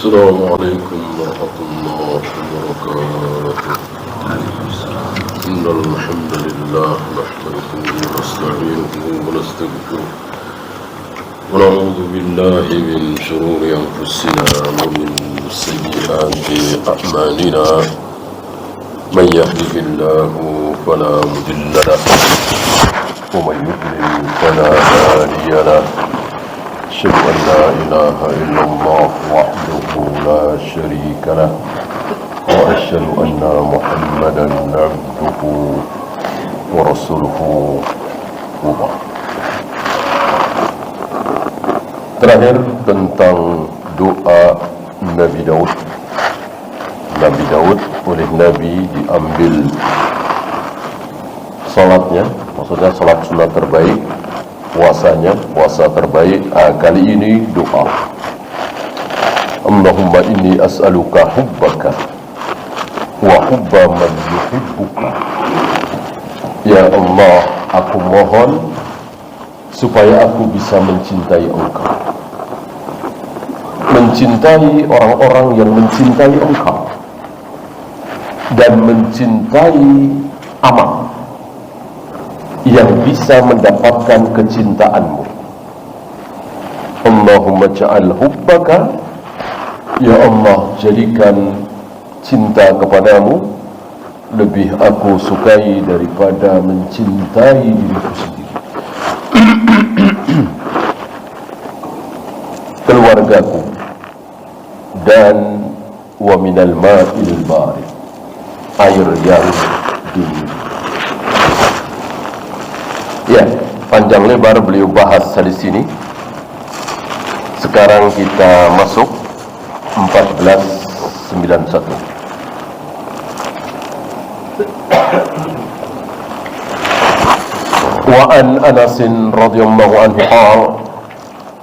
السلام عليكم ورحمة الله وبركاته. إن الحمد لله نحمده ونستعينه ونستغفره ونعوذ بالله من شرور أنفسنا ومن سيئات أعمالنا. من يهده الله فلا مضل له ومن يضلل فلا هادي له. أشهد أن لا إله إلا الله وحده لا شريك له وأشهد أن محمدا عبده ورسوله وبعد. Terakhir tentang doa Nabi Daud. Nabi Daud oleh Nabi diambil salatnya, maksudnya salat sunat terbaik, puasa terbaik. Kali ini doa, Allahumma inni as'aluka hubbaka wa hubba man yuhibbuka. Ya Allah, aku mohon supaya aku bisa mencintai Engkau, mencintai orang-orang yang mencintai Engkau, dan mencintai amal yang bisa mendapatkan kecintaanmu. Allahumma ja'al hubbaka, ya Allah, jadikan cinta kepadamu lebih aku sukai daripada mencintai diriku sendiri, keluargaku, dan wa minal ma'il barid, air yang dingin. Ya, panjang lebar beliau bahas di sini. Sekarang kita masuk 1491. Wa an Anas radhiyallahu anhu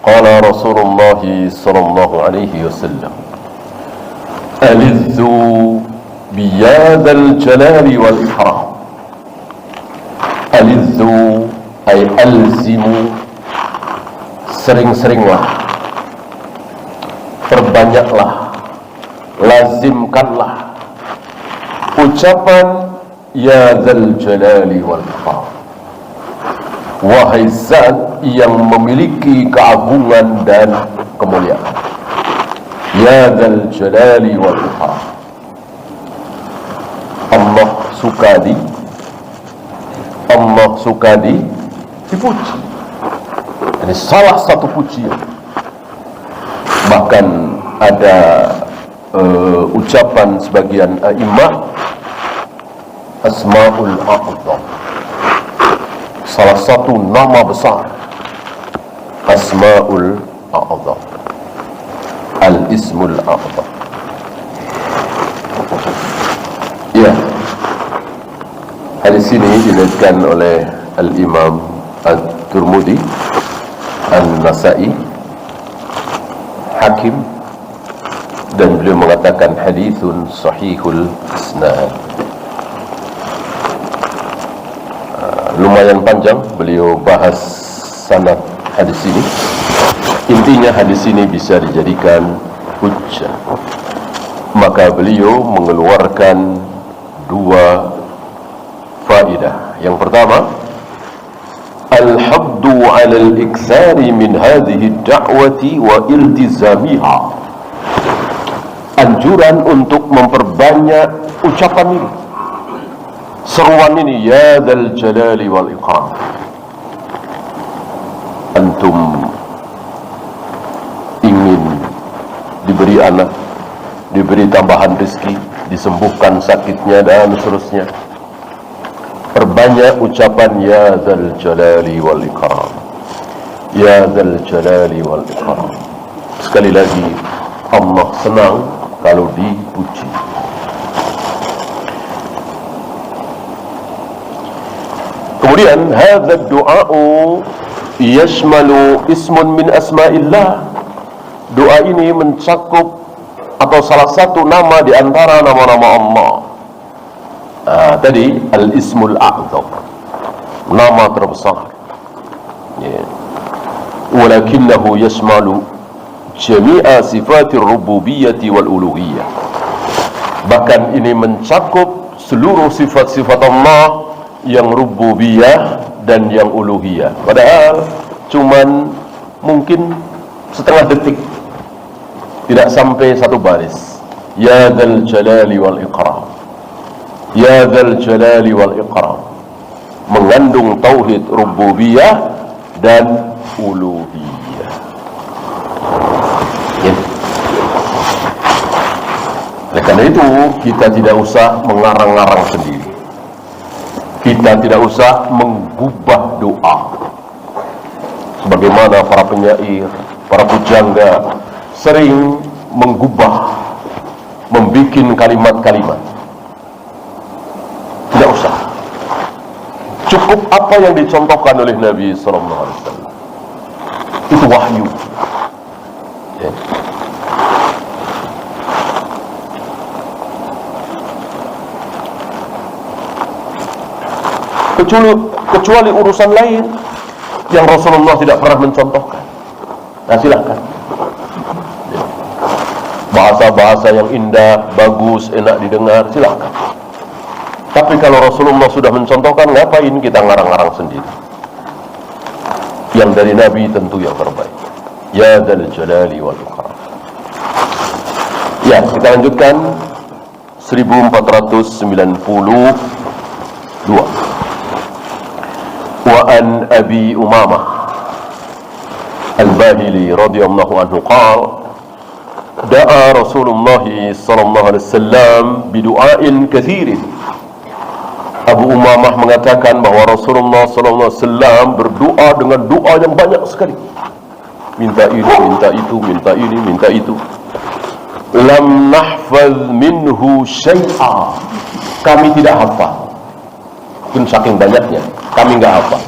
qala Rasulullah sallallahu alaihi wasallam, alizzu biyadal jalali wal ikram. Alizzu ay alzimu, sering-seringlah, perbanyaklah, lazimkanlah ucapan ya dzal jalali wal ikram, wahai zat yang memiliki keagungan dan kemuliaan. Ya dzal jalali wal ikram, Allah suka dipuji. Ini salah satu pujian. Bahkan ada ucapan sebagian a'imah, Asmaul A'zam, salah satu nama besar, Asmaul A'zam, Al-Ismul A'zam. Ya, hadis ini diriwayatkan oleh Al-Imam At-Tirmidzi, An-Nasa'i, Hakim, dan beliau mengatakan hadithun sahihul isnad. Lumayan panjang beliau bahas sanad hadis ini. Intinya hadis ini bisa dijadikan hujjah. Maka beliau mengeluarkan dua faedah. Yang pertama, al-haddu 'ala al-iktsari min hadhihi ad-da'wati wa iltizamiha. Anjuran untuk memperbanyak ucapan ini, seruan ini, ya dzal jalali wal ikram. Antum ingin diberi anak, diberi tambahan rezeki, disembuhkan sakitnya, dan seterusnya, perbanyak ucapan ya dzal jalali wal ikram, ya dzal jalali wal ikram. Sekali lagi, Allah senang kalau dipuji. Kemudian hadza du'a'u yashmalu ismun min asma'illah. Doa ini mencakup atau salah satu nama di antara nama-nama Allah. Tadi Al-Ismul A'zam, nama terbesar. Walakinnahu yashmalu jami'a sifatir rububiyyati wal uluhiyyah. Bahkan ini mencakup seluruh sifat-sifat Allah yang rububiyah dan yang uluhiyah. Padahal cuman mungkin setengah detik, tidak sampai satu baris. Ya dzal jalali wal ikram, ya dzal jalali wal ikram, mengandung tauhid rububiyah dan uluhiyah. Ya. Oleh karena itu kita tidak usah mengarang-arang sendiri. Kita tidak usah menggubah doa sebagaimana para penyair, para pujangga sering menggubah, membuat kalimat-kalimat. Tidak usah. Cukup apa yang dicontohkan oleh Nabi SAW. Itu wahyu. Ya. Kecuali urusan lain yang Rasulullah tidak pernah mencontohkan. Nah, silakan. Ya. Bahasa-bahasa yang indah, bagus, enak didengar, silakan. Tapi kalau Rasulullah sudah mencontohkan, ngapain kita ngarang-ngarang sendiri? Yang dari Nabi tentu yang terbaik. Ya dzal jalali wal ikram. Ya, kita lanjutkan 1492. Wa an Abi Umamah Al-Bahili radhiyallahu anhu qala da'a Rasulullah sallallahu alaihi wasallam bidu'ain katsirin. Abu Umamah mengatakan bahwa Rasulullah sallallahu alaihi wasallam berdoa dengan doa yang banyak sekali. Minta ini, minta itu, minta ini, minta itu. Lam nahfaz minhu syai'a. Kami tidak hafal. Pun saking banyaknya, kami enggak hafal.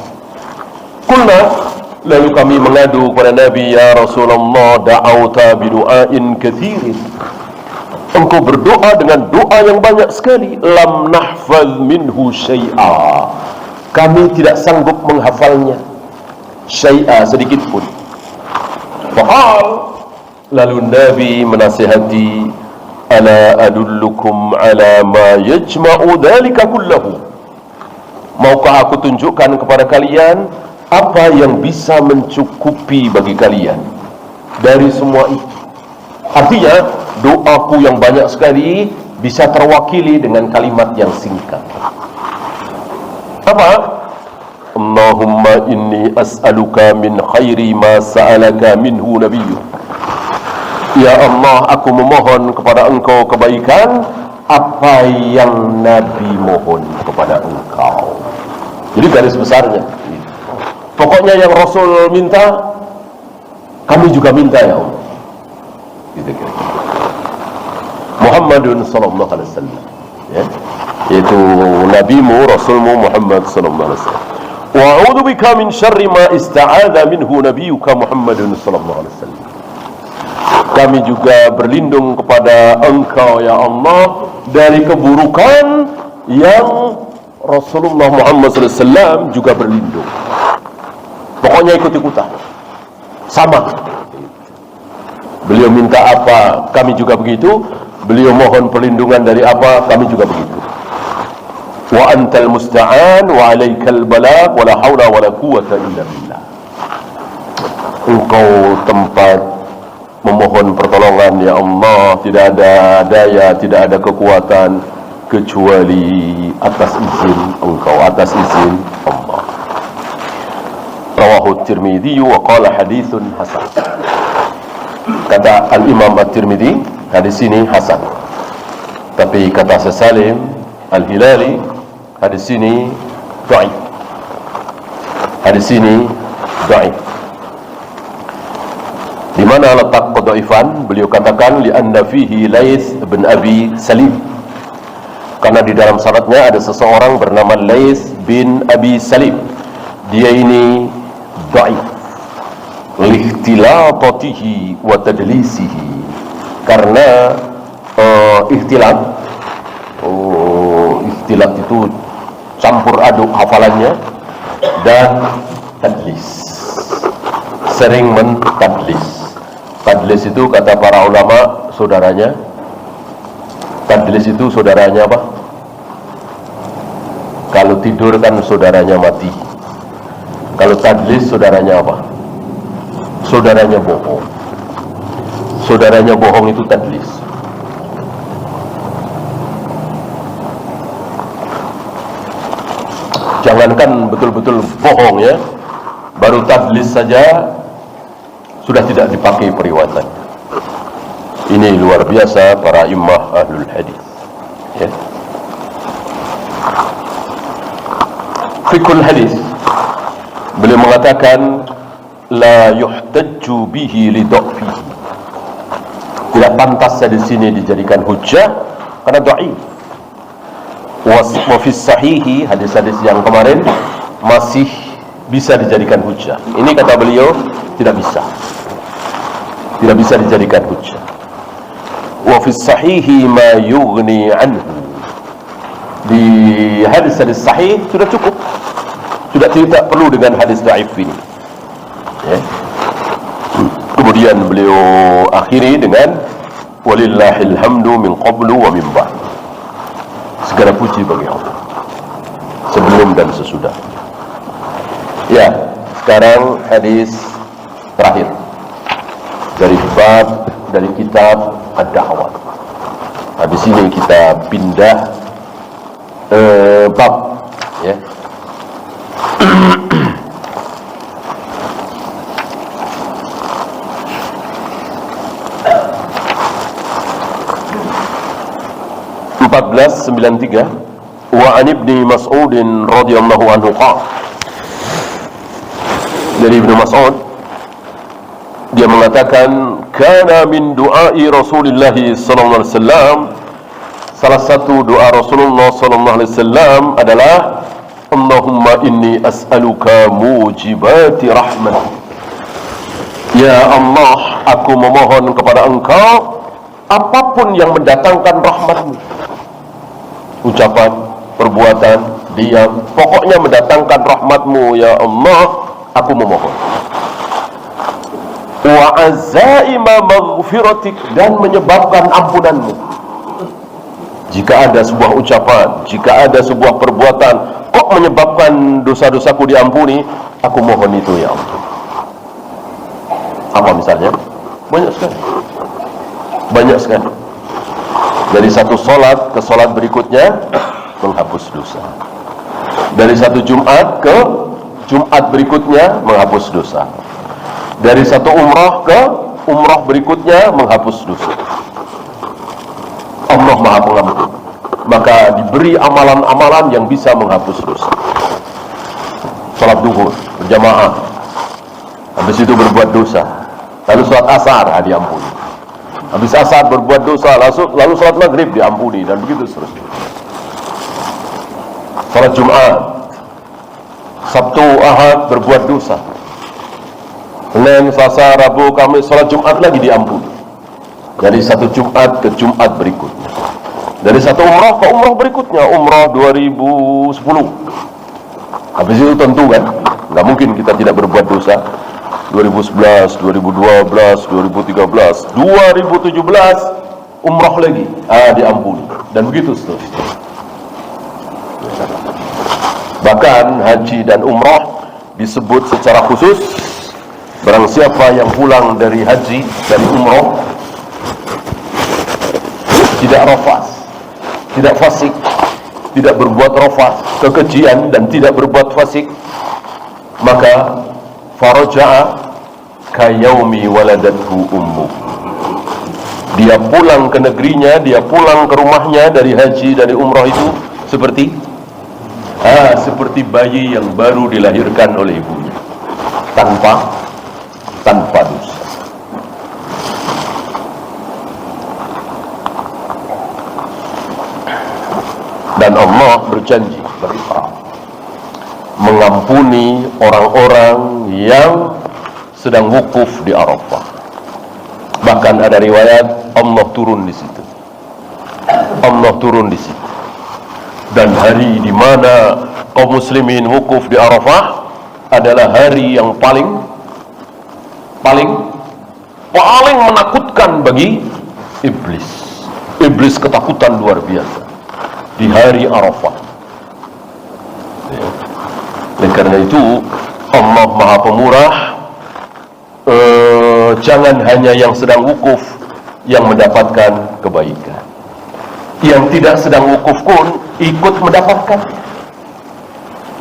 Qulna, lalu kami mengadu kepada Nabi, ya Rasulullah, da'auta bidu'ain katsirin. Engkau berdoa dengan doa yang banyak sekali. Lam nahfaz minhu syai'a. Kami tidak sanggup menghafalnya. Syai'a, sedikit pun. Faqal, lalu Nabi menasihati, ala adullukum ala ma yajma'u dhalika kullahu. Maukah aku tunjukkan kepada kalian apa yang bisa mencukupi bagi kalian dari semua itu? Artinya, doaku yang banyak sekali bisa terwakili dengan kalimat yang singkat. Apa? Allahumma inni as'aluka min khairi ma sa'alaka minhu nabiyyuk. Ya Allah, aku memohon kepada engkau kebaikan apa yang Nabi mohon kepada engkau. Jadi garis besarnya, pokoknya yang Rasul minta, kami juga minta, ya Allah. Gitu kira-kira. Muhammadun sallallahu alaihi wasallam, ya, yaitu nabimu, rasulmu Muhammad sallallahu alaihi wasallam. Wa a'udzu bika min syarri ma ista'adza minhu nabiyyuka Muhammadun sallallahu alaihi wasallam. Kami juga berlindung kepada engkau, ya Allah, dari keburukan yang Rasulullah Muhammad SAW juga berlindung. Pokoknya ikut-ikutan, sama. Beliau minta apa, kami juga begitu. Beliau mohon perlindungan dari apa, kami juga begitu. Wa antal musta'an wa alaikal balagh wa la haula wa la quwwata illa billah. Engkau tempat memohon pertolongan, ya Allah. Tidak ada daya, tidak ada kekuatan kecuali atas izin engkau, atas izin Allah. Rawahu Tirmidzi wa qala haditsun hasan. Kata Al-Imam At-Tirmidzi, hadis ini hasan. Tapi kata Salim Al-Hilali, hadis ini dhaif. Hadis ini dhaif. Di mana letak kedhaifan? Beliau katakan li'anna fihi Laits bin Abi Salim. Karena di dalam syaratnya ada seseorang bernama Laits bin Abi Salim. Dia ini dhaif likhtilatatihi wa tadlisihi, karena ikhtilat itu campur aduk hafalannya, dan tadlis, sering mentadlis. Tadlis itu kata para ulama saudaranya. Tadlis itu saudaranya apa? Kalau tidur kan saudaranya mati. Kalau tadlis saudaranya apa? Saudaranya bohong. Saudaranya bohong itu tadlis. Jangankan betul-betul bohong ya, baru tadlis saja sudah tidak dipakai periwatan. Ini luar biasa para imam ahlul hadis ya. Fikul hadis, beliau mengatakan la yuhtajju bihi li dha'fihi, tidak pantas di sini dijadikan hujjah karena dhaif. Wa fi sahihi, hadis-hadis yang kemarin masih bisa dijadikan hujjah. Ini kata beliau tidak bisa dijadikan hujjah. Wa fi sahihi ma yughni anhu, di hadis-hadis sahih sudah cukup, sudah tidak perlu dengan hadis dhaif ini ya. Kemudian beliau akhiri dengan walillahil hamdu min qablu wa min ba'd, segala puji bagi Allah sebelum dan sesudah. Ya, sekarang hadis terakhir dari bab dari kitab Ad-Da'wah. Habis ini kita pindah bab ya. Wa an Ibni Mas'ud radhiyallahu anhu qala, dari Ibnu Mas'ud dia mengatakan kana min du'ai Rasulullah sallallahu alaihi wasallam, salah satu doa Rasulullah sallallahu alaihi wasallam adalah Allahumma inni as'aluka mujibati rahmat, ya Allah, aku memohon kepada Engkau apapun yang mendatangkan rahmat-Mu. Ucapan, perbuatan, diam, pokoknya mendatangkan rahmat-Mu ya Allah, aku memohon. Wa azaima maghfiratik, dan menyebabkan ampunan-Mu. Jika ada sebuah ucapan, jika ada sebuah perbuatan kok menyebabkan dosa-dosaku diampuni, aku mohon itu ya Allah. Apa misalnya? Banyak sekali. Dari satu solat ke solat berikutnya menghapus dosa. Dari satu Jumat ke Jumat berikutnya menghapus dosa. Dari satu umrah ke umrah berikutnya menghapus dosa. Allah Maha Pengampun, maka diberi amalan-amalan yang bisa menghapus dosa. Salat duhur berjamaah, habis itu berbuat dosa, lalu salat asar diampuni. Habis asar berbuat dosa, lalu salat maghrib diampuni, dan begitu seterusnya. Salat Jumat, Sabtu, Ahad berbuat dosa, Senin, Selasa, Rabu, Kamis, salat Jumat lagi diampuni. Dari satu Jumat ke Jumat berikutnya. Dari satu umrah ke umrah berikutnya, umrah 2010. Habis itu tentu kan, nggak mungkin kita tidak berbuat dosa. 2011, 2012, 2013, 2017 umrah lagi, diampuni, dan begitu seterusnya. Bahkan haji dan umrah disebut secara khusus. Barang siapa yang pulang dari haji dan umrah tidak rafas, tidak fasik, tidak berbuat rafas, kekejian, dan tidak berbuat fasik, maka faraja'a kayaumi waladathu ummu, dia pulang ke negerinya, dia pulang ke rumahnya dari haji, dari umrah itu seperti bayi yang baru dilahirkan oleh ibunya, tanpa dosa. Dan Allah berjanji mengampuni orang-orang yang sedang wukuf di Arafah. Bahkan ada riwayat Allah turun di situ. Allah turun di situ. Dan hari di mana kaum muslimin wukuf di Arafah adalah hari yang paling paling menakutkan bagi iblis. Iblis ketakutan luar biasa di hari Arafah. Oleh karena itu Allah Maha Pemurah, jangan hanya yang sedang wukuf yang mendapatkan kebaikan, yang tidak sedang wukuf pun ikut mendapatkan.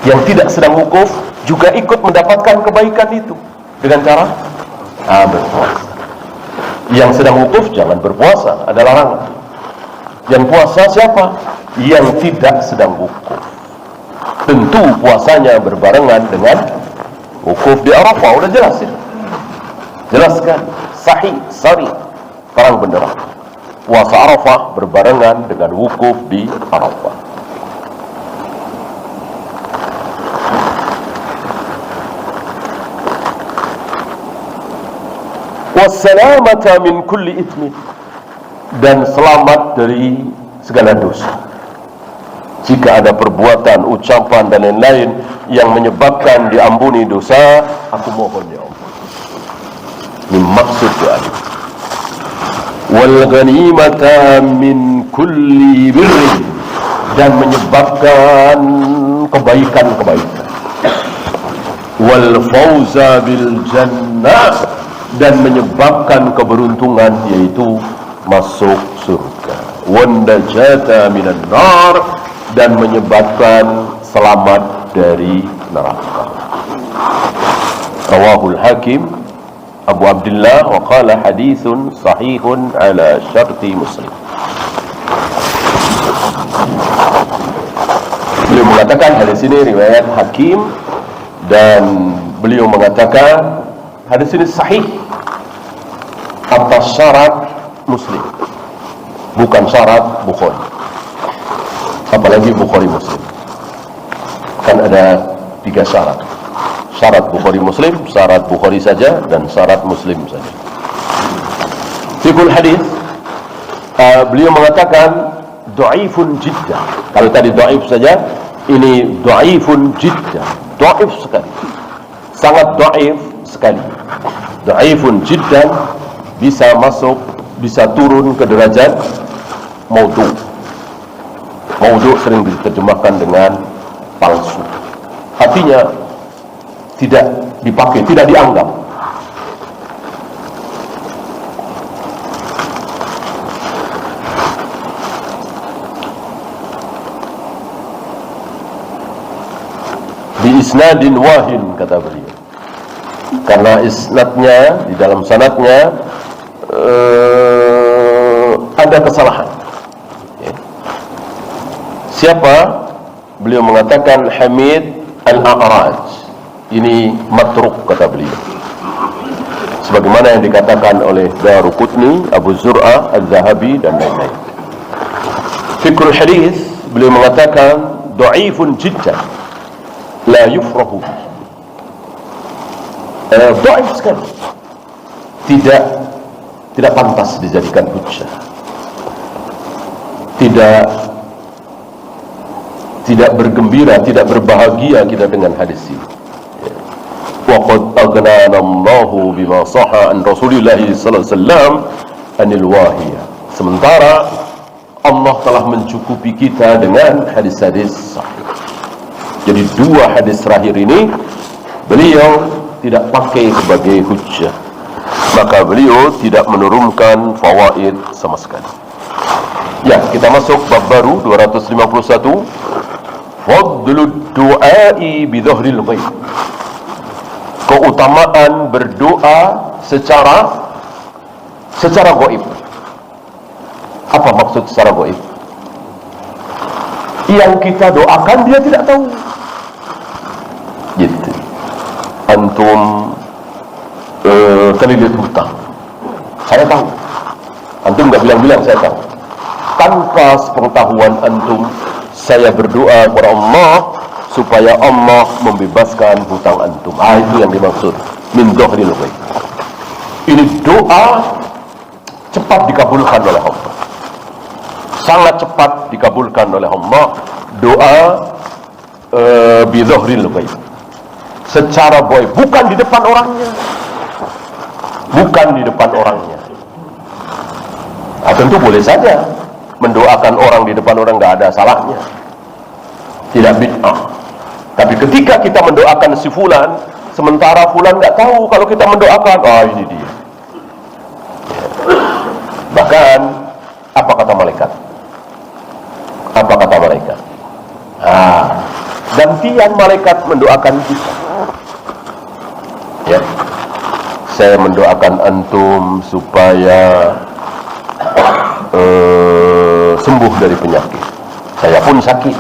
Yang tidak sedang wukuf juga ikut mendapatkan kebaikan itu dengan cara berpuasa. Yang sedang wukuf jangan berpuasa, ada larangan. Yang puasa siapa? Yang tidak sedang wukuf. Tentu puasanya berbarengan dengan wukuf di Arafah. Udah jelas ya? Jelaskan, sahih, sari, terang benderang. Puasa Arafah berbarengan dengan wukuf di Arafah. Wassalamata min kulli ithmin, dan selamat dari segala dosa. Jika ada perbuatan, ucapan dan lain-lain yang menyebabkan diampuni dosa, aku mohon ya Allah. Ini maksud doa. Wal ghanimata min kulli birrin, dan menyebabkan kebaikan-kebaikan. Wal fawza bil jannah, dan menyebabkan keberuntungan, yaitu masuk surga. Wan najata minan nar, dan menyebabkan selamat dari neraka. Rawahul Hakim Abu Abdullah wa qala hadithun sahihun ala syarti Muslim. Beliau mengatakan hadis ini riwayat Hakim, dan beliau mengatakan hadis ini sahih atas syarat Muslim, bukan syarat Bukhari. Apalagi Bukhari Muslim, kan ada 3 syarat. Syarat Bukhari Muslim, syarat Bukhari saja, dan syarat Muslim saja. Fikul hadis, beliau mengatakan dhaifun jiddan. Kalau tadi dhaif saja, ini dhaifun jiddan, dhaif sekali, sangat dhaif sekali. Dhaifun jiddan, bisa masuk, bisa turun ke derajat maudhu. Maudhu sering diterjemahkan dengan palsu, artinya tidak dipakai, tidak dianggap. Bi isnadin wahin, kata beliau, karena isnadnya, di dalam sanadnya ada kesalahan. Siapa? Beliau mengatakan Hamid Al-A'raj. Ini matruk, kata beliau, sebagaimana yang dikatakan oleh Daruqutni, Abu Zur'ah, Al-Zahabi, dan lain-lain. Fikrul hadis, beliau mengatakan dhaifun jiddan, la yufrahu. Dhaif sekali, tidak pantas dijadikan hujjah, tidak bergembira, tidak berbahagia kita dengan hadis ini. Wa qad aghnana Allahu bima sahha an Rasulillah sallallahu alaihi wasallam anil wahiyah. Sementara Allah telah mencukupi kita dengan hadis-hadis sahih. Jadi 2 hadis terakhir ini beliau tidak pakai sebagai hujjah, maka beliau tidak menurunkan fawaid sama sekali. Ya, kita masuk bab baru 251. Fadlud du'ai bi dhahril ghaib. Keutamaan berdoa secara gaib. Apa maksud secara gaib? Yang kita doakan dia tidak tahu. Gitu. Antum terlilit hutang, saya tahu. Antum nggak bilang-bilang, saya tahu. Tanpa sepengetahuan antum, saya berdoa kepada Allah supaya Allah membebaskan hutang antum. Itu yang dimaksud min dhahril ghaib. Ini doa cepat dikabulkan oleh Allah, sangat cepat dikabulkan oleh Allah. Doa bi dhahril ghaib, secara gaib, bukan di depan orangnya. bukan di depan orangnya. Tentu boleh saja mendoakan orang di depan orang, nggak ada salahnya, tidak bid'ah. Tapi ketika kita mendoakan si fulan, sementara fulan nggak tahu kalau kita mendoakan, ini dia. Bahkan apa kata malaikat? Apa kata malaikat? Gantian malaikat mendoakan kita. Ya, saya mendoakan antum supaya sembuh dari penyakit. Saya pun sakit,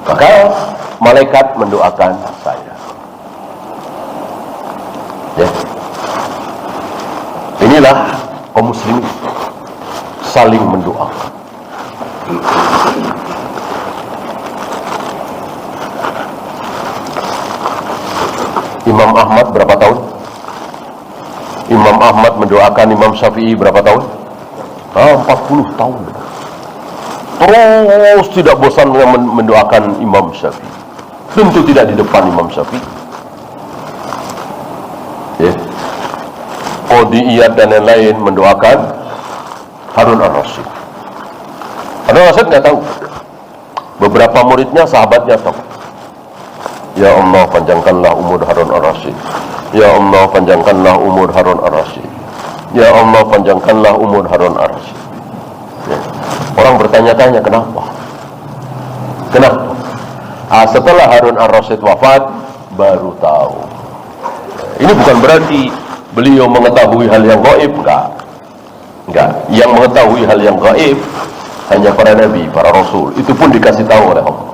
maka malaikat mendoakan saya. Ya. Inilah kaum muslimin saling mendoakan. Imam Ahmad berapa tahun? Imam Ahmad mendoakan Imam Syafi'i berapa tahun? 40 tahun. Terus tidak bosan mendoakan Imam Syafi'i. Tentu tidak di depan Imam Syafi'i. Ya. Qadhi Iyad dan lain-lain mendoakan Harun Ar-Rasyid. Harun Ar-Rasyid nggak tahu. Beberapa muridnya, sahabatnya tahu. Ya Allah, panjangkanlah umur Harun Ar-Rasyid. Ya Allah, panjangkanlah umur Harun Ar-Rasyid. Ya Allah, panjangkanlah umur Harun Ar-Rasyid. Ya. Orang bertanya-tanya, kenapa? Kenapa? Setelah Harun Ar-Rasyid wafat, baru tahu. Ini bukan berarti beliau mengetahui hal yang gaib, enggak. Yang mengetahui hal yang gaib hanya para nabi, para rasul. Itu pun dikasih tahu oleh Allah.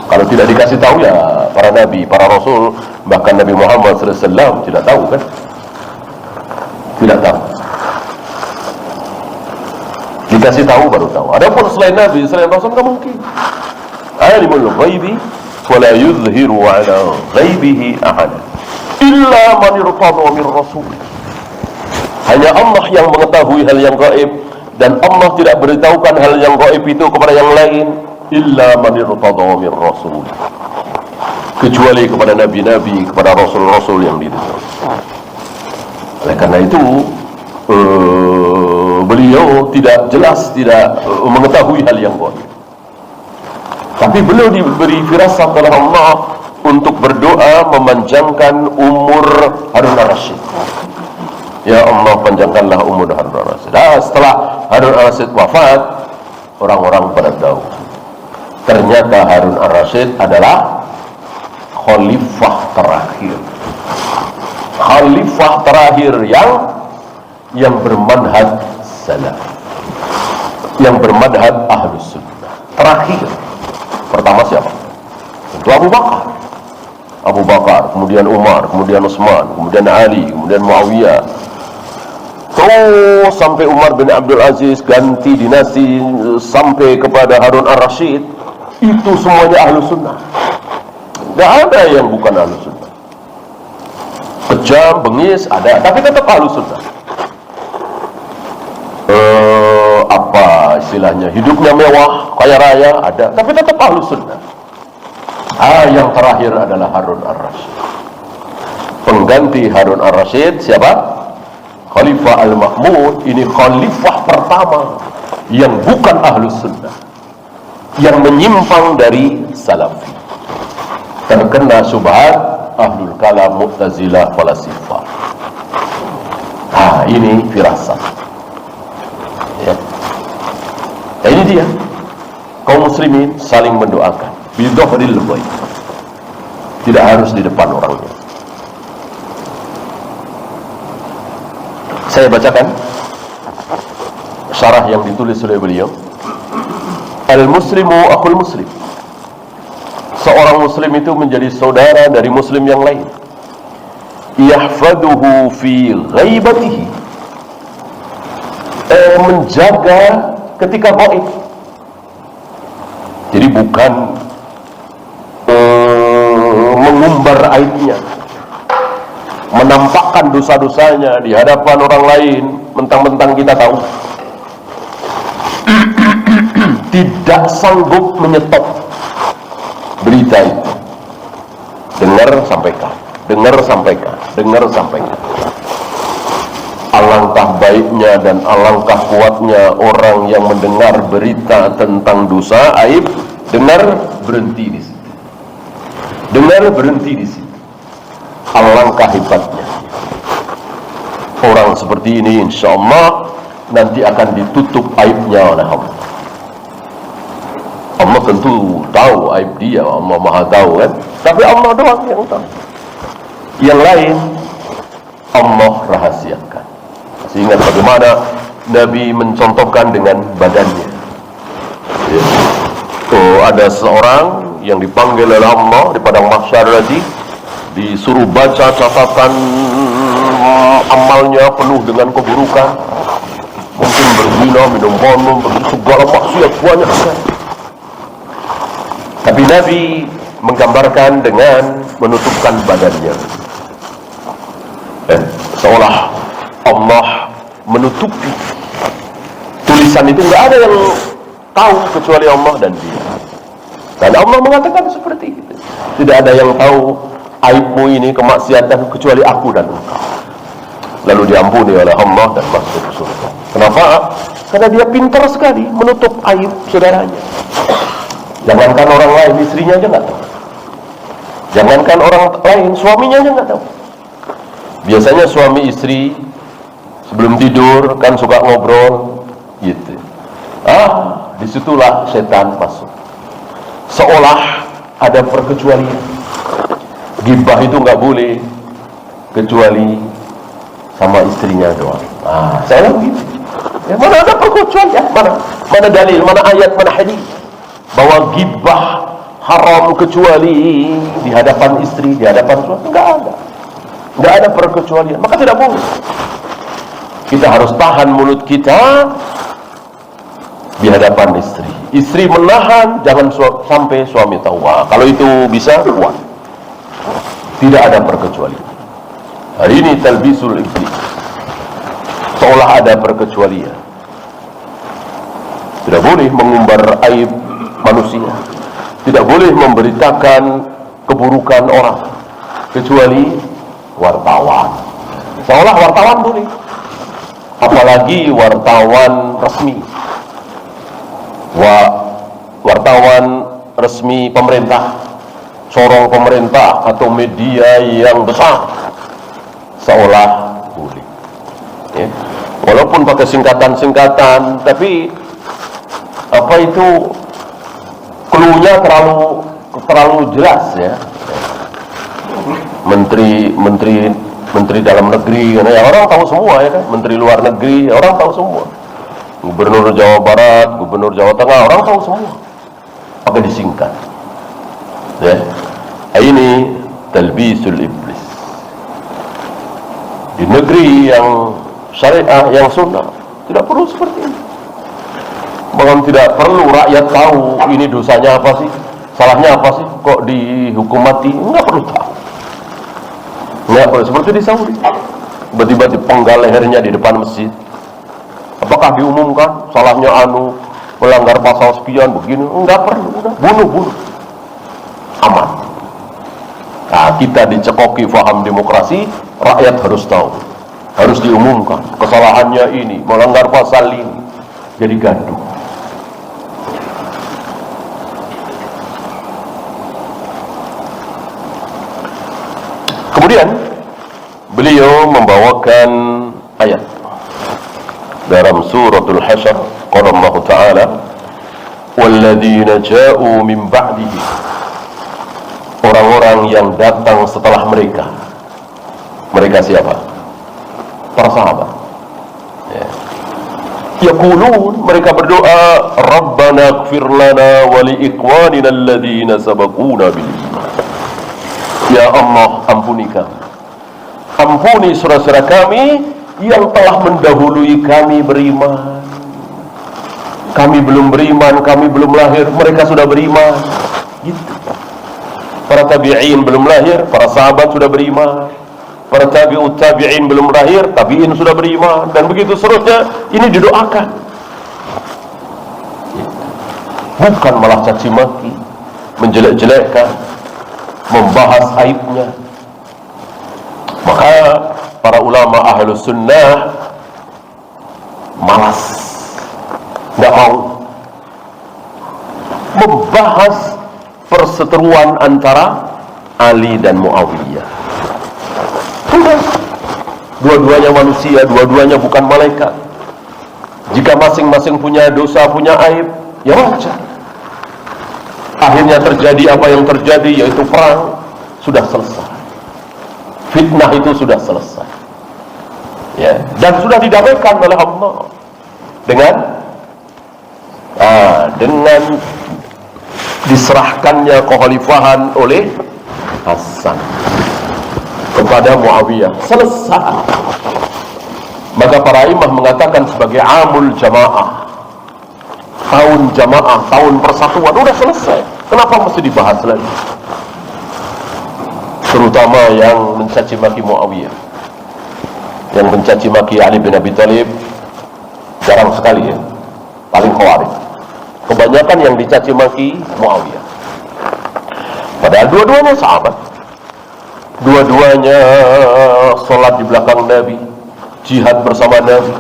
Kalau tidak dikasih tahu, ya para nabi, para rasul, bahkan Nabi Muhammad SAW tidak tahu, kan? Tidak tahu. Dikasih tahu baru tahu. Adapun selain nabi, selain rasul, nggak mungkin. Alimul ghaibi wala yuzhiru ala ghaibihi ahad illa man irtada min rasul. Hanya Allah yang mengetahui hal yang gaib, dan Allah tidak beritahukan hal yang gaib itu kepada yang lain illa man irtada min rasul, kecuali kepada nabi-nabi, kepada rasul-rasul yang diridhoi. Oleh karena itu beliau tidak jelas, tidak mengetahui hal yang gaib. Tapi beliau diberi firasat oleh Allah untuk berdoa memanjangkan umur Harun Ar-Rasyid. Ya Allah, panjangkanlah umur Harun Ar-Rasyid. Setelah Harun Ar-Rasyid wafat, orang-orang pada tahu ternyata Harun Ar-Rasyid adalah khalifah terakhir. Khalifah terakhir yang bermanhaj salaf, yang bermanhaj ahlus sunnah. Terakhir. Pertama siapa? Itu Abu Bakar. Abu Bakar, kemudian Umar, kemudian Utsman, kemudian Ali, kemudian Muawiyah. Terus sampai Umar bin Abdul Aziz, ganti dinasti sampai kepada Harun Ar-Rasyid. Itu semuanya ahlu sunnah. Tidak ada yang bukan ahlu sunnah. Kejam, bengis, ada, tapi tetap ahlu sunnah. Apa istilahnya, hidupnya mewah, kaya raya, ada, tapi tetap ahlu sunnah. Yang terakhir adalah Harun Ar-Rasyid. Pengganti Harun Ar-Rasyid siapa? Khalifah Al-Ma'mun. Ini khalifah pertama yang bukan ahlu sunnah, yang menyimpang dari salafi, terkena syubhat ahlul kalam, mu'tazilah, falasifah. Ini firasat. Ya. Ini dia, kaum muslimin saling mendoakan bidhahril ghaib, tidak harus di depan orangnya. Saya bacakan syarah yang ditulis oleh beliau. Al-muslimu akhul muslim. Seorang muslim itu menjadi saudara dari muslim yang lain. Yahfaduhu fi ghaibatihi, menjaga ketika gaib. Jadi bukan mengumbar aibnya, menampakkan dosa-dosanya di hadapan orang lain, mentang-mentang kita tahu. Tidak sanggup menyetop berita itu. Dengar, sampaikan. Dengar, sampaikan. Dengar, sampaikan. baiknya dan alangkah kuatnya orang yang mendengar berita tentang dosa aib, dengar berhenti di situ. Dengar berhenti di situ. Alangkah hebatnya. Orang seperti ini insyaAllah nanti akan ditutup aibnya oleh Allah. Allah tentu tahu aib dia, Allah maha tahu kan. Tapi Allah doang yang tahu. Yang lain Allah rahasiakan. Sehingga bagaimana Nabi mencontohkan dengan badannya. Ya. Oh, ada seorang yang dipanggil oleh Allah di padang mahsyar tadi, disuruh baca catatan amalnya penuh dengan keburukan, mungkin berzina, minum khamr, segala maksiat banyak sekali. Tapi Nabi menggambarkan dengan menutupkan badannya, seolah Allah menutupi tulisan itu. Nggak ada yang tahu kecuali Allah dan dia. Dan Allah mengatakan seperti itu, tidak ada yang tahu aibmu ini, kemaksiatan, kecuali aku dan engkau. Lalu diampuni oleh Allah dan masuk surga. Kenapa? Karena dia pintar sekali menutup aib saudaranya. Jangankan orang lain, istrinya aja nggak tahu. Jangankan orang lain, suaminya aja nggak tahu. Biasanya suami istri sebelum tidur kan suka ngobrol gitu. Disitulah setan masuk. Seolah ada perkecualian. Gibah itu nggak boleh kecuali sama istrinya doang. Saya gitu. Ya, mana ada perkecualian? Mana dalil? Mana ayat? Mana hadis? Bahwa gibah haram kecuali di hadapan istri, di hadapan suami? Nggak ada perkecualian. Maka tidak boleh. Kita harus tahan mulut kita di hadapan istri. Istri menahan, jangan sampai suami tahu. Kalau itu bisa, kuat. Tidak ada perkecualian. Hari ini talbisul iblis, seolah ada perkecualian. Tidak boleh mengumbar aib manusia, tidak boleh memberitakan keburukan orang kecuali wartawan. Seolah wartawan boleh, apalagi wartawan resmi, wartawan resmi pemerintah, corong pemerintah atau media yang besar, seolah boleh. Ya. Walaupun pakai singkatan-singkatan, tapi apa itu cluenya terlalu jelas ya. Menteri dalam negeri, ya orang tahu semua ya kan. Menteri luar negeri, orang tahu semua. Gubernur Jawa Barat, Gubernur Jawa Tengah, orang tahu semua. Pakai disingkat. Ya. Ini talbisul iblis. Di negeri yang syariah, yang sunnah, tidak perlu seperti ini. Bahkan tidak perlu rakyat tahu ini dosanya apa sih, salahnya apa sih, kok dihukum mati. Enggak perlu tahu. Enggak perlu. Seperti di Saudi, tiba-tiba dipenggal lehernya di depan masjid. Apakah diumumkan salahnya melanggar pasal sekian begini? Enggak perlu. Udah bunuh, aman. Nah, kita dicekoki faham demokrasi, rakyat harus tahu, harus diumumkan kesalahannya ini, melanggar pasal ini, jadi gaduh. Kemudian beliau membawakan ayat dalam suratul Hasyr, qala Allah Ta'ala, walladzina ja'u min ba'dihi, orang-orang yang datang setelah mereka. Mereka siapa? Para sahabat. Ya. Yaqulun, mereka berdoa, Rabbana ighfir lana wa li ikhwanina alladhina sabaquna bil iman. Ya Allah, ampuni kami. Ampuni saudara-saudara kami yang telah mendahului kami beriman. Kami belum beriman, kami belum lahir, mereka sudah beriman. Gitu. Para tabi'in belum lahir, para sahabat sudah beriman. Para tabi'ut tabi'in belum lahir, tabi'in sudah beriman. Dan begitu seterusnya. Ini didoakan. Bukan malah caci maki, menjelek-jelekkan, membahas aibnya. Maka para ulama ahlus sunnah malas, nggak mau membahas perseteruan antara Ali dan Muawiyah. Sudah, dua-duanya manusia, dua-duanya bukan malaikat. Jika masing-masing punya dosa, punya aib, ya wajar. Akhirnya terjadi apa yang terjadi, yaitu perang. Sudah selesai, fitnah itu sudah selesai, ya, dan sudah didamaikan oleh Allah dengan diserahkannya kekhalifahan oleh Hasan kepada Muawiyah. Selesai. Maka para imam mengatakan sebagai amul jamaah, tahun jamaah, tahun persatuan, udah selesai. Kenapa mesti dibahas lagi? Terutama yang mencaci maki Muawiyah, yang mencaci maki Ali bin Abi Thalib, jarang sekali ya, paling khawarij. Kebanyakan yang dicaci maki Muawiyah. Padahal dua-duanya sahabat, dua-duanya sholat di belakang Nabi, jihad bersama Nabi.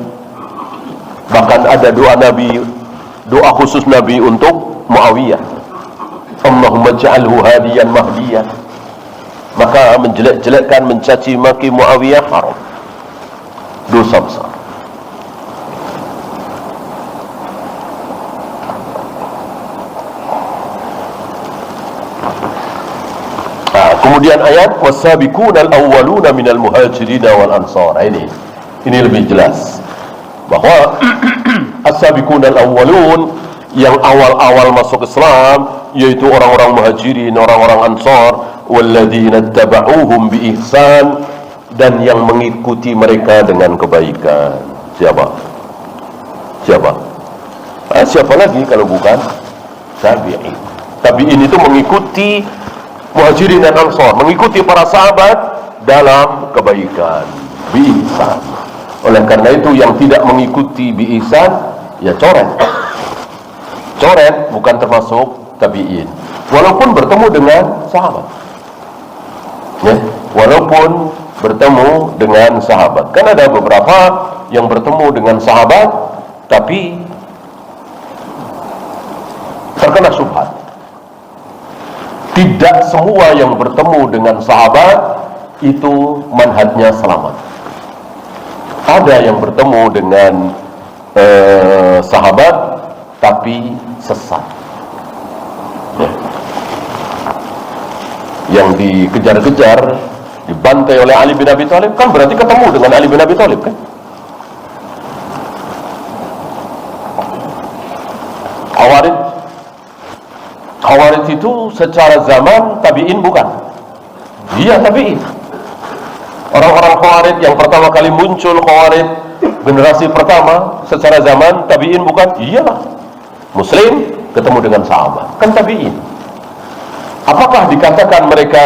Bahkan ada doa Nabi, doa khusus Nabi untuk Muawiyah, Allahumma ja'alhu hadiyan mahdiyan. Maka menjelek-jelekkan, mencaci maki Muawiyah haram, dosa besar. Kemudian ayat wasabiqunal awwaluna minal muhajirin wal ansar. Ini lebih jelas bahwa as-sabiqunal awwalun, yang awal-awal masuk Islam, yaitu orang-orang muhajirin, orang-orang ansar, walladzina tabauhum bi ihsan, dan yang mengikuti mereka dengan kebaikan. Siapa? Siapa lagi kalau bukan tabi'in? Tabi'in itu mengikuti muhajirin dan ansar, mengikuti para sahabat dalam kebaikan, bi ihsan. Oleh karena itu yang tidak mengikuti bi ihsan, ya coret, bukan termasuk tabi'in, walaupun bertemu dengan sahabat, ya, walaupun bertemu dengan sahabat. Kan ada beberapa yang bertemu dengan sahabat tapi terkena syubhat. Tidak semua yang bertemu dengan sahabat itu manhajnya selamat. Ada yang bertemu dengan sahabat tapi sesat, ya. Yang dikejar-kejar, dibantai oleh Ali bin Abi Thalib, kan berarti ketemu dengan Ali bin Abi Thalib, kan? Khawarij itu secara zaman tabi'in bukan? Iya, tabi'in. Orang-orang Khawarij yang pertama kali muncul, Khawarij generasi pertama secara zaman tabi'in bukan? Iyalah. Muslim ketemu dengan sahabat, kan tabi'in. Apakah dikatakan mereka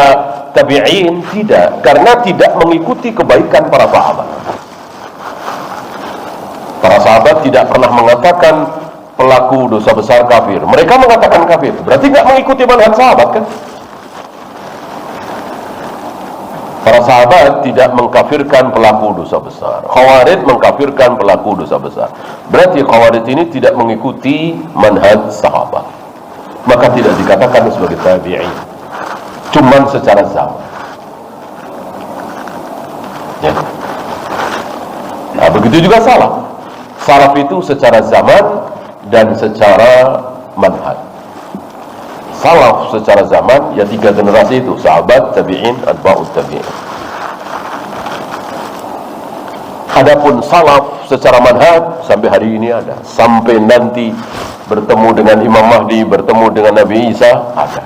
tabi'in? Tidak, karena tidak mengikuti kebaikan para sahabat. Para sahabat tidak pernah mengatakan pelaku dosa besar kafir. Mereka mengatakan kafir, berarti nggak mengikuti manhaj sahabat, kan? Para sahabat tidak mengkafirkan pelaku dosa besar. Khawarij mengkafirkan pelaku dosa besar. Berarti Khawarij ini tidak mengikuti manhaj sahabat, maka tidak dikatakan sebagai tabi'in, cuman secara zaman, ya. Nah, begitu juga salaf. Salaf itu secara zaman dan secara manhaj. Salaf secara zaman, ya 3 generasi itu, sahabat, tabi'in, atba'ut tabi'in. Adapun salaf secara manhaj sampai hari ini ada, sampai nanti bertemu dengan Imam Mahdi, bertemu dengan Nabi Isa, ada.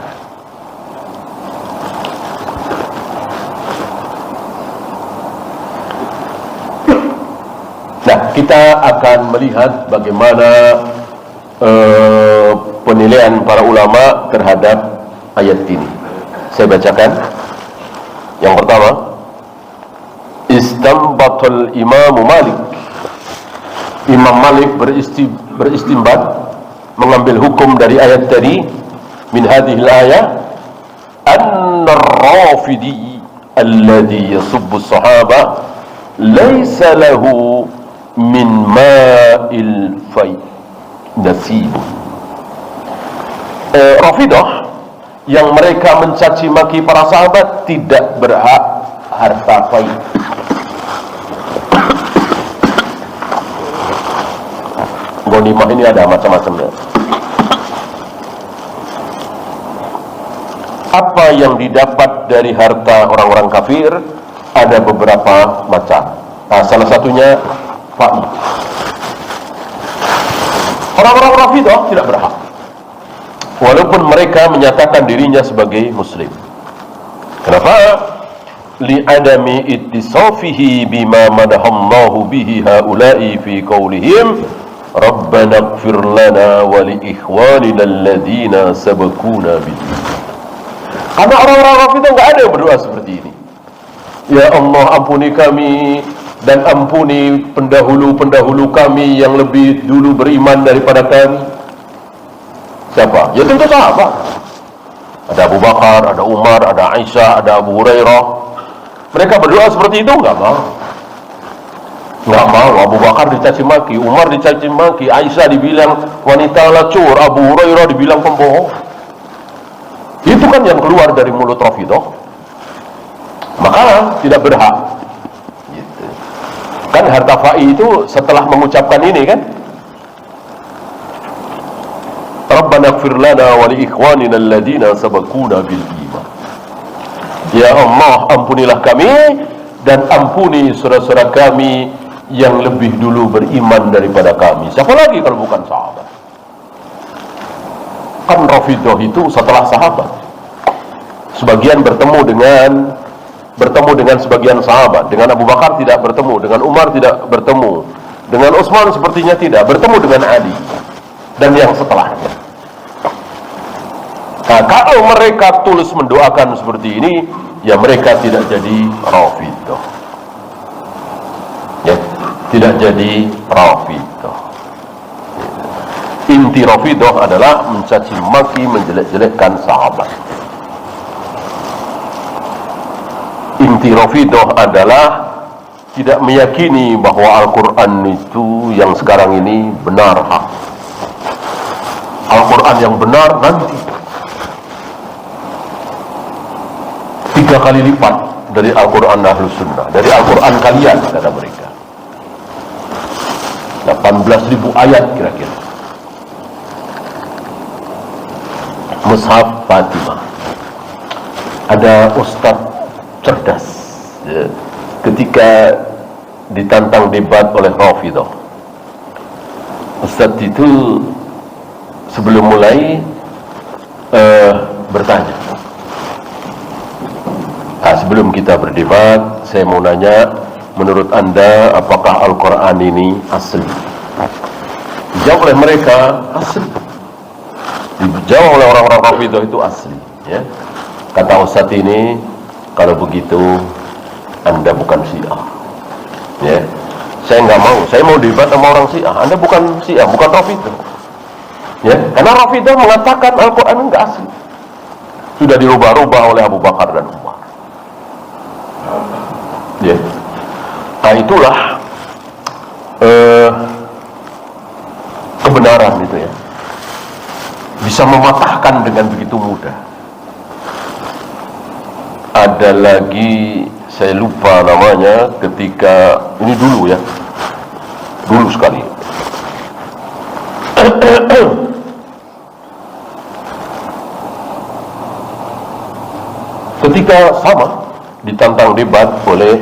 Nah, kita akan melihat bagaimana penilaian para ulama terhadap ayat ini. Saya bacakan. Yang pertama, istanbatul Imam Malik. Imam Malik beristimbat, mengambil hukum dari ayat tadi, min hadhil ayat, anna ar-rafidi alladhi yasubbu as-sahaba laysa lahu min ma'il fai nasib. Rafidah yang mereka mencaci maki para sahabat tidak berhak harta fai. Ghanimah ini ada macam-macamnya. Apa yang didapat dari harta orang-orang kafir ada beberapa macam. Salah satunya fa'i. Orang-orang Rafidah tidak berhak, walaupun mereka menyatakan dirinya sebagai muslim. Kenapa? Li'adami ittisafihi bima madahallahu bihi haula'i fi qawlihim Rabbana ighfir lana wa li ikhwanina alladhina sabaquna bil iman. Karena orang-orang Rafidah enggak ada yang berdoa seperti ini. Ya Allah, ampuni kami dan ampuni pendahulu-pendahulu kami yang lebih dulu beriman daripada kami. Siapa? Ya tentu sahabat. Ada Abu Bakar, ada Umar, ada Aisyah, ada Abu Hurairah. Mereka berdoa seperti itu? Enggak mau. Enggak mau. Abu Bakar dicaci maki, Umar dicaci maki, Aisyah dibilang wanita lacur, Abu Hurairah dibilang pembohong. Itu kan yang keluar dari mulut Rafidah. Maka tidak berhak. Gitu. Kan harta fa'i itu setelah mengucapkan ini kan, Rabbana ighfir lana wa li ikhwanina alladhina sabaquna bil iman. Ya Allah, ampunilah kami dan ampuni saudara-saudara kami yang lebih dulu beriman daripada kami. Siapa lagi kalau bukan sahabat? Kan Rafidah itu setelah sahabat. Sebagian bertemu dengan sebagian sahabat. Dengan Abu Bakar tidak bertemu, dengan Umar tidak bertemu, dengan Utsman sepertinya tidak bertemu, dengan Ali dan yang setelahnya. Nah, kalau mereka tulus mendoakan seperti ini, ya mereka tidak jadi Rafidah. Ya, tidak jadi Rafidah. Inti Rafidah adalah mencaci maki, menjelek-jelekkan sahabat. Inti Rafidah adalah tidak meyakini bahwa Al-Quran itu yang sekarang ini benar hak. Al-Quran yang benar nanti 3 kali lipat dari Al-Quran Ahlus Sunnah, dari Al-Quran kalian, kata mereka. 18.000 ayat kira-kira. Mushaf Fatimah. Ada ustaz cerdas ya, ketika ditantang debat oleh Rafidah. Ustaz itu sebelum mulai bertanya, sebelum kita berdebat, saya mau nanya, menurut anda apakah Al-Quran ini asli? Dijawab oleh mereka, asli. Dijawab oleh orang-orang Rafidah itu asli ya. Kata Ustaz ini, kalau begitu anda bukan Syiah ya. Saya nggak mau, saya mau debat sama orang Syiah. Anda bukan Syiah, bukan Rafidah ya. Karena Rafidah mengatakan Al-Quran enggak asli, sudah dirubah-rubah oleh Abu Bakar dan Umar ya. Nah itulah kebenaran itu ya, bisa mematahkan dengan begitu mudah. Ada lagi, saya lupa namanya, ketika ini dulu ya, dulu sekali. Ketika sama ditantang debat oleh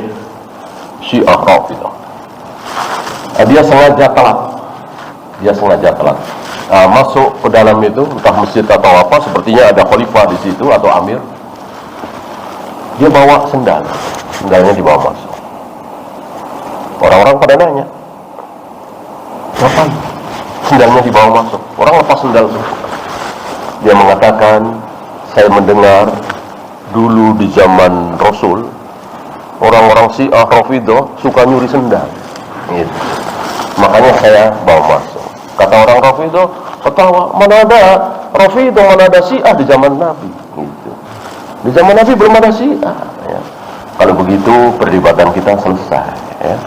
Syiah Rafidah, dia sengaja telat. Masuk ke dalam itu, entah masjid atau apa, sepertinya ada khalifah di situ atau amir. Dia bawa sendalnya dibawa masuk. Orang-orang pada nanya, ngapain sendalnya dibawa masuk? Orang lepas sendal semua. Dia mengatakan, saya mendengar dulu di zaman Rasul, orang-orang Syiah Rafidah suka nyuri sendal gitu. Makanya saya bawa masuk. Kata orang Rafidah, ketawa, mana ada Rafidah, mana ada Syiah di zaman Nabi gitu. Di zaman Nabi belum ada Syiah ya. Kalau begitu perdebatan kita selesai ya.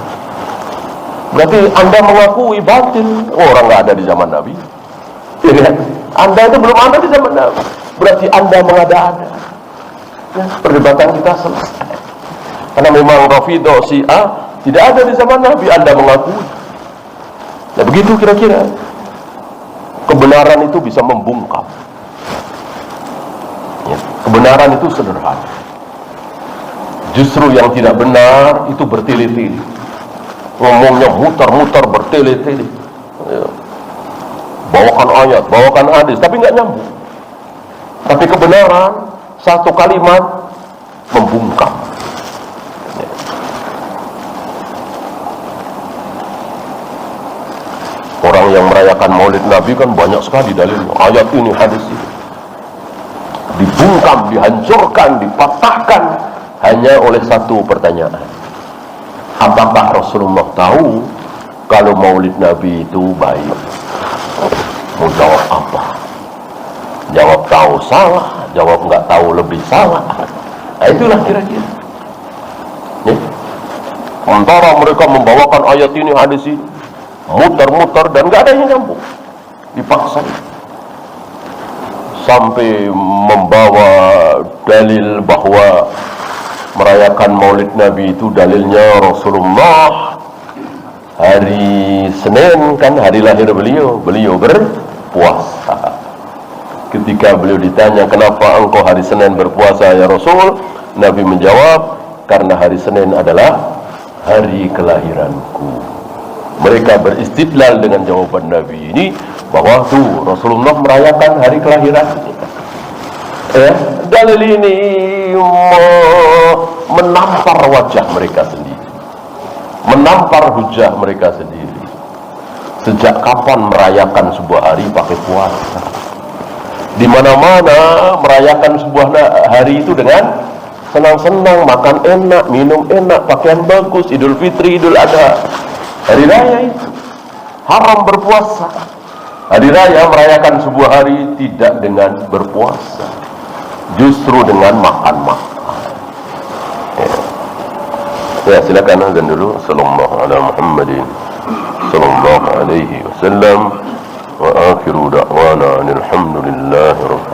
Berarti Anda mengakui batil. Orang nggak ada di zaman Nabi. Ya, Anda itu belum ada di zaman Nabi. Berarti Anda mengada-ada. Ya, perdebatan kita selesai. Karena memang Rafidhah Syiah tidak ada di zaman Nabi, Anda mengakui. Nah begitu kira-kira. Kebenaran itu bisa membungkam. Ya, kebenaran itu sederhana. Justru yang tidak benar itu bertele-tele. Ngomongnya muter-muter bertele-tele. Ya. Bawakan ayat, bawakan hadis, tapi nggak nyambung. Tapi kebenaran satu kalimat membungkam. Ya. Orang yang merayakan Maulid Nabi kan banyak sekali dalilnya. Ayat ini, hadis ini. Dibungkam, dihancurkan, dipatahkan hanya oleh satu pertanyaan. Apakah Rasulullah tahu kalau Maulid Nabi itu baik? Mau jawab apa? Jawab tahu salah, jawab nggak tahu lebih salah. Nah itulah kira-kira. Ya. Antara mereka membawakan ayat ini, hadis ini, muter-muter dan nggak ada yang nyambung, dipaksa sampai membawa dalil bahwa merayakan Maulid Nabi itu dalilnya Rasulullah hari Senin, kan hari lahir beliau berpuasa. Ketika beliau ditanya, kenapa engkau hari Senin berpuasa ya Rasul? Nabi menjawab, karena hari Senin adalah hari kelahiranku. Mereka beristidlal dengan jawaban Nabi ini bahwa tuh Rasulullah merayakan hari kelahirannya. Dalil ini menampar wajah mereka sendiri, menampar hujah mereka sendiri. Sejak kapan merayakan sebuah hari pakai puasa? Di mana-mana merayakan sebuah hari itu dengan senang-senang, makan enak, minum enak, pakaian bagus, Idul Fitri, Idul Adha. Hari raya itu haram berpuasa. Hari raya merayakan sebuah hari tidak dengan berpuasa, justru dengan makan-makan. Ya, silakan azan dulu. Sallallahu ala Muhammadin sallallahu alaihi wasallam wa akhiru da'wana alhamdulillahi rabbil